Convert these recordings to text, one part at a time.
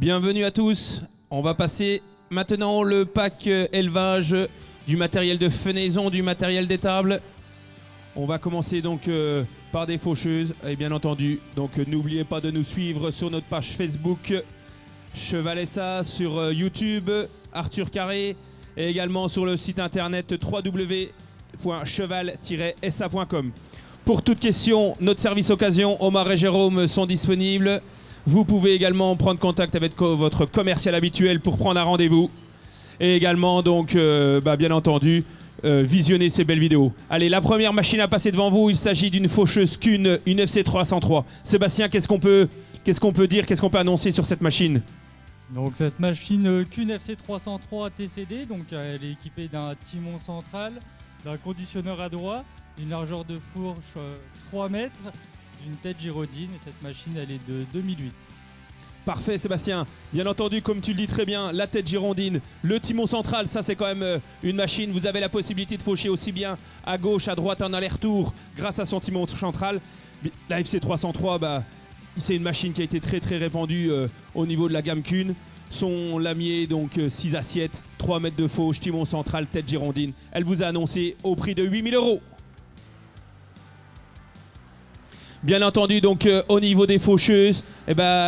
Bienvenue à tous. On va passer maintenant le pack élevage, du matériel de fenaison, du matériel d'étable. On va commencer donc par des faucheuses et bien entendu. Donc n'oubliez pas de nous suivre sur notre page Facebook Cheval SA, sur YouTube Arthur Carré et également sur le site internet www.cheval-sa.com. Pour toute question, notre service occasion, Omar et Jérôme sont disponibles. Vous pouvez également prendre contact avec votre commercial habituel pour prendre un rendez-vous. Et également, donc, bien entendu, visionner ces belles vidéos. Allez, la première machine à passer devant vous, il s'agit d'une faucheuse Kuhn, une FC303. Sébastien, qu'est-ce qu'on peut dire, qu'est-ce qu'on peut annoncer sur cette machine? Donc cette machine Kuhn FC303 TCD, donc elle est équipée d'un timon central, d'un conditionneur à droit, une largeur de fourche 3 mètres, une tête gyrodine, et cette machine elle est de 2008. Parfait Sébastien, bien entendu comme tu le dis très bien, la tête girondine, le timon central, ça c'est quand même une machine, vous avez la possibilité de faucher aussi bien à gauche, à droite en aller-retour grâce à son timon central. La FC303, c'est une machine qui a été très répandue au niveau de la gamme Kuhn. Son lamier, donc 6 assiettes, 3 mètres de fauche, timon central, tête girondine. Elle vous a annoncé au prix de 8 000 €. Bien entendu, donc au niveau des faucheuses,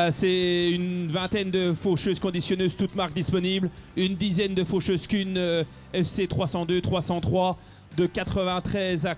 c'est une vingtaine de faucheuses conditionneuses, toutes marques disponibles. Une dizaine de faucheuses Kuhn FC 302, 303, de 93 à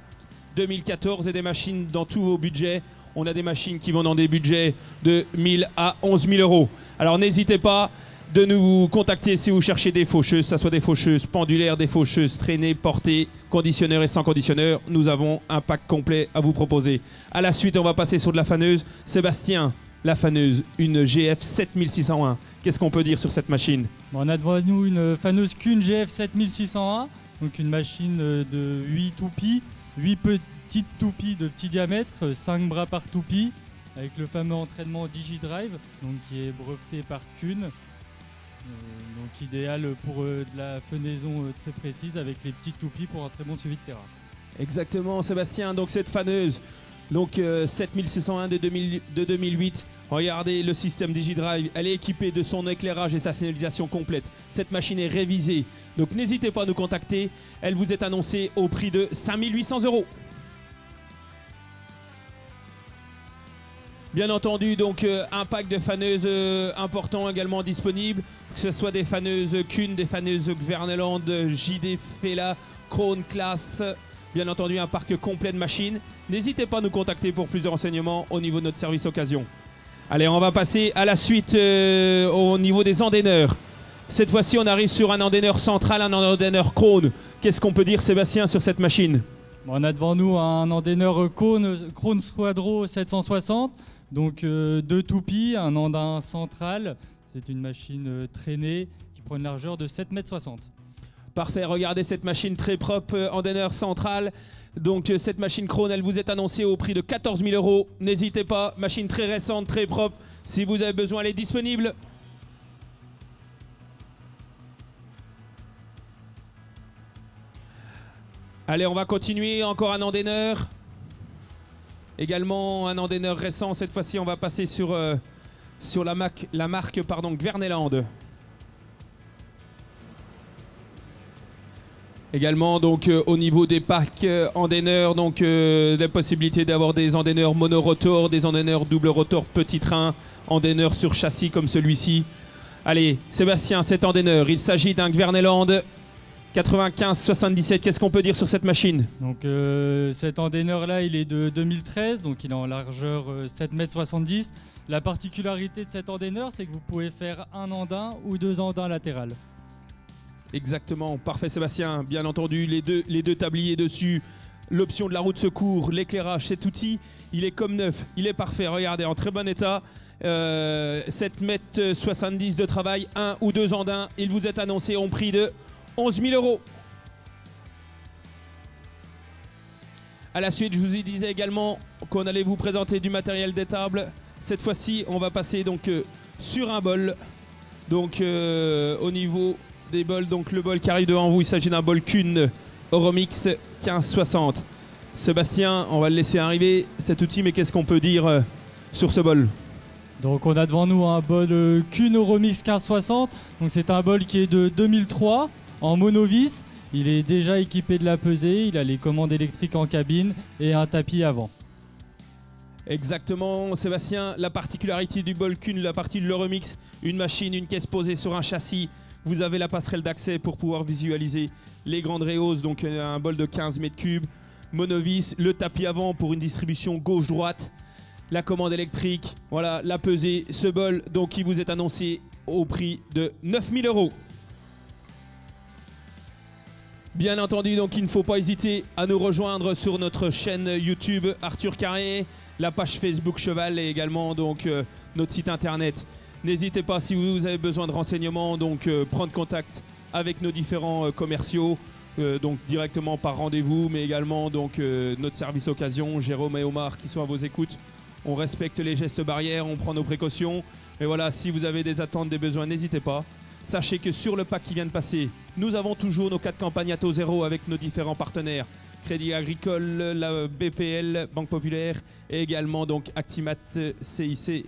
2014 et des machines dans tous vos budgets. On a des machines qui vont dans des budgets de 1 000 à 11 000 €. Alors n'hésitez pas de nous contacter si vous cherchez des faucheuses, que ce soit des faucheuses pendulaires, des faucheuses traînées, portées, conditionneur et sans conditionneur. Nous avons un pack complet à vous proposer. À la suite, on va passer sur de la faneuse. Sébastien, la faneuse, une GF 7601. Qu'est-ce qu'on peut dire sur cette machine? On a devant nous une faneuse Kuhn GF 7601, donc une machine de 8 toupies, 8 petites toupies de petit diamètre, 5 bras par toupie, avec le fameux entraînement DigiDrive, donc qui est breveté par Kuhn. Donc idéal pour de la fenaison très précise avec les petites toupies pour un très bon suivi de terrain. Exactement Sébastien, donc cette faneuse, donc 7601 de 2008, regardez le système DigiDrive, elle est équipée de son éclairage et sa signalisation complète. Cette machine est révisée, donc n'hésitez pas à nous contacter, elle vous est annoncée au prix de 5 800 €. Bien entendu, donc un pack de faneuses important également disponible, que ce soit des faneuses Kuhn, des faneuses Gverneland, JD Fela, Krone Class, bien entendu un parc complet de machines. N'hésitez pas à nous contacter pour plus de renseignements au niveau de notre service occasion. Allez, on va passer à la suite au niveau des endaineurs. Cette fois-ci, on arrive sur un endaineur central, un endaineur Krone. Qu'est-ce qu'on peut dire Sébastien sur cette machine? On a devant nous un endaineur Krone Squadro 760. Donc 2 toupies, un andin central, c'est une machine traînée qui prend une largeur de 7,60 m. Parfait, regardez cette machine très propre, endaineur central. Donc cette machine Krone, elle vous est annoncée au prix de 14 000 €. N'hésitez pas, machine très récente, très propre. Si vous avez besoin, elle est disponible. Allez, on va continuer, encore un endaineur. Également un endaineur récent, cette fois-ci on va passer sur la marque Gverneland. Également donc au niveau des packs endaineurs, donc la possibilité d'avoir des endaineurs monorotor, des endaineurs double rotor petit train, endaineurs sur châssis comme celui-ci. Allez Sébastien, cet endaineur, il s'agit d'un Gverneland 95-77, qu'est-ce qu'on peut dire sur cette machine? Donc cet endaineur là il est de 2013, donc il est en largeur 7,70 m. La particularité de cet endaineur, c'est que vous pouvez faire un andin ou 2 andins latérales. Exactement, parfait Sébastien, bien entendu les deux tabliers dessus, l'option de la roue de secours, l'éclairage, cet outil il est comme neuf, il est parfait, regardez en très bon état. 7,70 m de travail, 1 ou 2 andins, il vous est annoncé au prix de 11 000 €. À la suite, je vous disais également qu'on allait vous présenter du matériel d'étable. Cette fois-ci, on va passer donc sur un bol. Donc au niveau des bols, donc le bol qui arrive devant vous, il s'agit d'un bol Kuhn Euromix 1560. Sébastien, on va le laisser arriver cet outil, mais qu'est-ce qu'on peut dire sur ce bol? Donc on a devant nous un bol Kuhn Euromix 1560. Donc c'est un bol qui est de 2003 en monovis. Il est déjà équipé de la pesée, il a les commandes électriques en cabine et un tapis avant. Exactement, Sébastien, la particularité du bol Kuhn, la partie de l'Euromix, une machine, une caisse posée sur un châssis. Vous avez la passerelle d'accès pour pouvoir visualiser les grandes réhausses, donc un bol de 15 mètres cubes, monovis, le tapis avant pour une distribution gauche-droite, la commande électrique, voilà, la pesée, ce bol donc qui vous est annoncé au prix de 9 000 €. Bien entendu, donc il ne faut pas hésiter à nous rejoindre sur notre chaîne YouTube Arthur Carré, la page Facebook Cheval et également donc notre site internet. N'hésitez pas si vous avez besoin de renseignements, donc prendre contact avec nos différents commerciaux, donc directement par rendez-vous, mais également donc notre service occasion, Jérôme et Omar qui sont à vos écoutes. On respecte les gestes barrières, on prend nos précautions. Mais voilà, si vous avez des attentes, des besoins, n'hésitez pas. Sachez que sur le pack qui vient de passer, nous avons toujours nos 4 campagnes à taux zéro avec nos différents partenaires. Crédit Agricole, la BPL, Banque Populaire et également donc Actimat, CIC.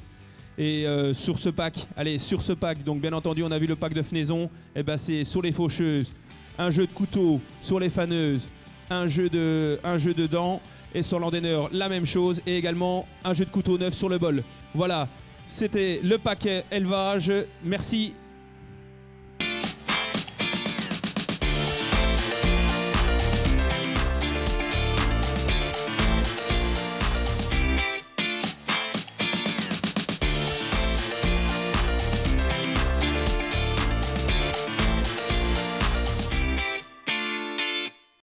Et sur ce pack, donc bien entendu on a vu le pack de fenaison, et ben c'est sur les faucheuses, un jeu de couteau sur les faneuses, un jeu de dents et sur l'endaineur la même chose et également un jeu de couteau neuf sur le bol. Voilà, c'était le pack élevage. Merci